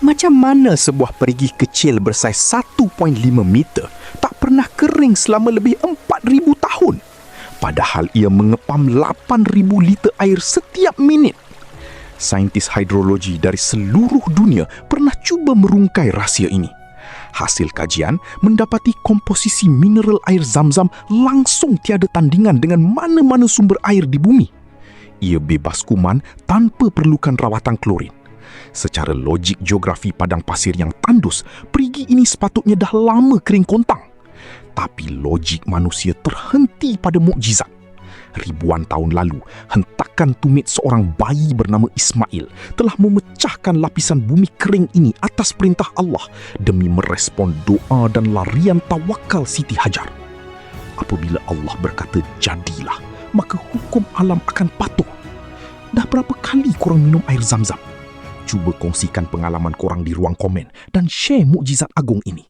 Macam mana sebuah perigi kecil bersaiz 1.5 meter tak pernah kering selama lebih 4,000 tahun? Padahal ia mengepam 8,000 liter air setiap minit. Saintis hidrologi dari seluruh dunia pernah cuba merungkai rahsia ini. Hasil kajian mendapati komposisi mineral air Zam-Zam langsung tiada tandingan dengan mana-mana sumber air di bumi. Ia bebas kuman tanpa perlukan rawatan klorin. Secara logik geografi padang pasir yang tandus, perigi ini sepatutnya dah lama kering kontang. Tapi logik manusia terhenti pada mukjizat. Ribuan tahun lalu, hentakan tumit seorang bayi bernama Ismail telah memecahkan lapisan bumi kering ini atas perintah Allah demi merespon doa dan larian tawakal Siti Hajar. Apabila Allah berkata jadilah, maka hukum alam akan patuh. Dah berapa kali korang minum air Zam-Zam? Cuba kongsikan pengalaman korang di ruang komen dan share mukjizat agung ini.